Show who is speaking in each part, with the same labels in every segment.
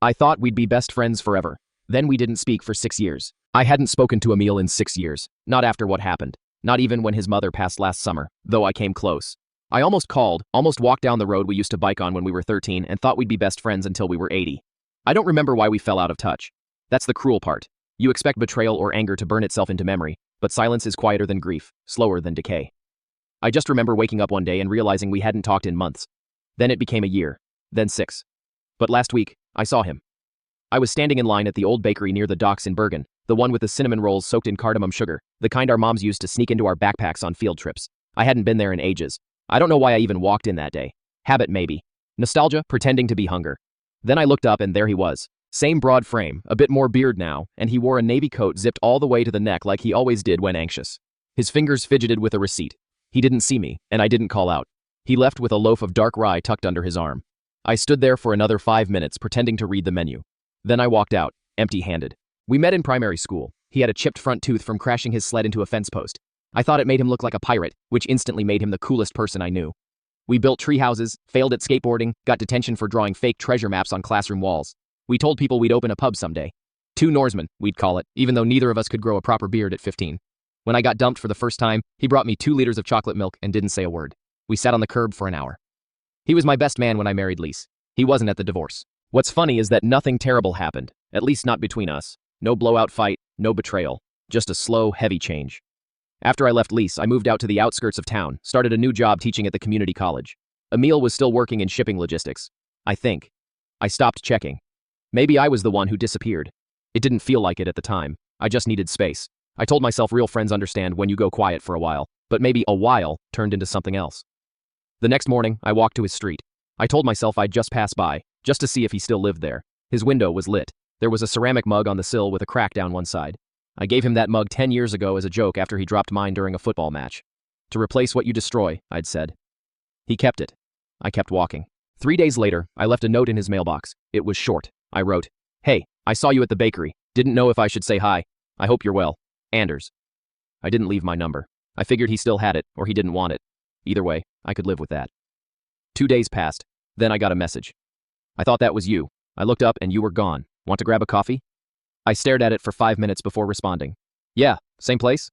Speaker 1: I thought we'd be best friends forever. Then we didn't speak for 6 years. I hadn't spoken to Emil in 6 years, not after what happened. Not even when his mother passed last summer, though I came close. I almost called, almost walked down the road we used to bike on when we were 13 and thought we'd be best friends until we were 80. I don't remember why we fell out of touch. That's the cruel part. You expect betrayal or anger to burn itself into memory, but silence is quieter than grief, slower than decay. I just remember waking up one day and realizing we hadn't talked in months. Then it became a year, then 6. But last week, I saw him. I was standing in line at the old bakery near the docks in Bergen, the one with the cinnamon rolls soaked in cardamom sugar, the kind our moms used to sneak into our backpacks on field trips. I hadn't been there in ages. I don't know why I even walked in that day. Habit maybe. Nostalgia, pretending to be hunger. Then I looked up and there he was. Same broad frame, a bit more beard now, and he wore a navy coat zipped all the way to the neck like he always did when anxious. His fingers fidgeted with a receipt. He didn't see me, and I didn't call out. He left with a loaf of dark rye tucked under his arm. I stood there for another 5 minutes pretending to read the menu. Then I walked out, empty-handed. We met in primary school. He had a chipped front tooth from crashing his sled into a fence post. I thought it made him look like a pirate, which instantly made him the coolest person I knew. We built tree houses, failed at skateboarding, got detention for drawing fake treasure maps on classroom walls. We told people we'd open a pub someday. 2 Norsemen, we'd call it, even though neither of us could grow a proper beard at 15. When I got dumped for the first time, he brought me 2 liters of chocolate milk and didn't say a word. We sat on the curb for an hour. He was my best man when I married Lise. He wasn't at the divorce. What's funny is that nothing terrible happened, at least not between us. No blowout fight, no betrayal, just a slow, heavy change. After I left Lise, I moved out to the outskirts of town, started a new job teaching at the community college. Emil was still working in shipping logistics. I think. I stopped checking. Maybe I was the one who disappeared. It didn't feel like it at the time. I just needed space. I told myself real friends understand when you go quiet for a while, but maybe a while turned into something else. The next morning, I walked to his street. I told myself I'd just pass by, just to see if he still lived there. His window was lit. There was a ceramic mug on the sill with a crack down one side. I gave him that mug 10 years ago as a joke after he dropped mine during a football match. To replace what you destroy, I'd said. He kept it. I kept walking. 3 days later, I left a note in his mailbox. It was short. I wrote, "Hey, I saw you at the bakery. Didn't know if I should say hi. I hope you're well. Anders." I didn't leave my number. I figured he still had it, or he didn't want it. Either way, I could live with that. 2 days passed. Then I got a message. I thought that was you. I looked up and you were gone. Want to grab a coffee? I stared at it for 5 minutes before responding. Yeah, same place?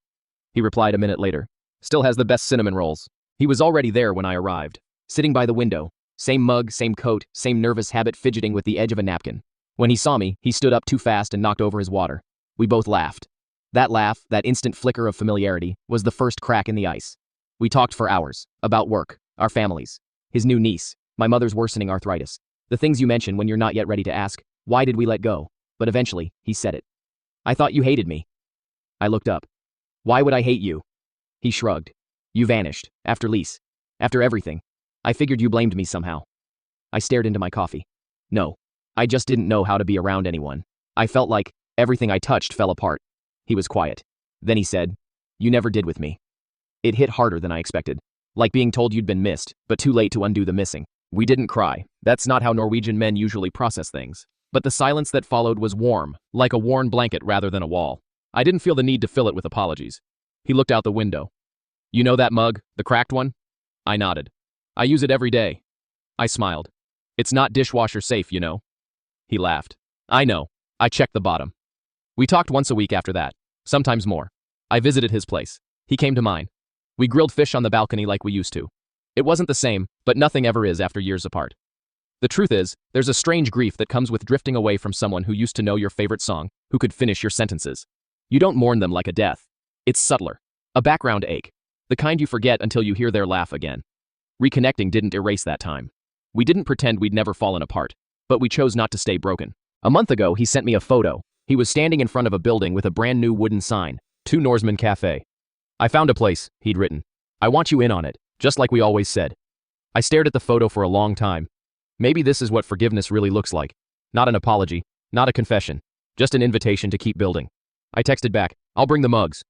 Speaker 1: He replied a minute later. Still has the best cinnamon rolls. He was already there when I arrived. Sitting by the window. Same mug, same coat, same nervous habit fidgeting with the edge of a napkin. When he saw me, he stood up too fast and knocked over his water. We both laughed. That laugh, that instant flicker of familiarity, was the first crack in the ice. We talked for hours. About work, our families, his new niece, my mother's worsening arthritis. The things you mention when you're not yet ready to ask, why did we let go? But eventually, he said it. I thought you hated me. I looked up. Why would I hate you? He shrugged. You vanished, after Lise. After everything. I figured you blamed me somehow. I stared into my coffee. No. I just didn't know how to be around anyone. I felt like everything I touched fell apart. He was quiet. Then he said, "You never did with me." It hit harder than I expected. Like being told you'd been missed, but too late to undo the missing. We didn't cry. That's not how Norwegian men usually process things. But the silence that followed was warm, like a worn blanket rather than a wall. I didn't feel the need to fill it with apologies. He looked out the window. You know that mug, the cracked one? I nodded. I use it every day. I smiled. It's not dishwasher safe, you know. He laughed. I know. I checked the bottom. We talked once a week after that, sometimes more. I visited his place. He came to mine. We grilled fish on the balcony like we used to. It wasn't the same, but nothing ever is after years apart. The truth is, there's a strange grief that comes with drifting away from someone who used to know your favorite song, who could finish your sentences. You don't mourn them like a death. It's subtler. A background ache. The kind you forget until you hear their laugh again. Reconnecting didn't erase that time. We didn't pretend we'd never fallen apart, but we chose not to stay broken. A month ago, he sent me a photo. He was standing in front of a building with a brand new wooden sign, 2 Norsemen Café. I found a place, he'd written. I want you in on it, just like we always said. I stared at the photo for a long time. Maybe this is what forgiveness really looks like. Not an apology, not a confession, just an invitation to keep building. I texted back, I'll bring the mugs.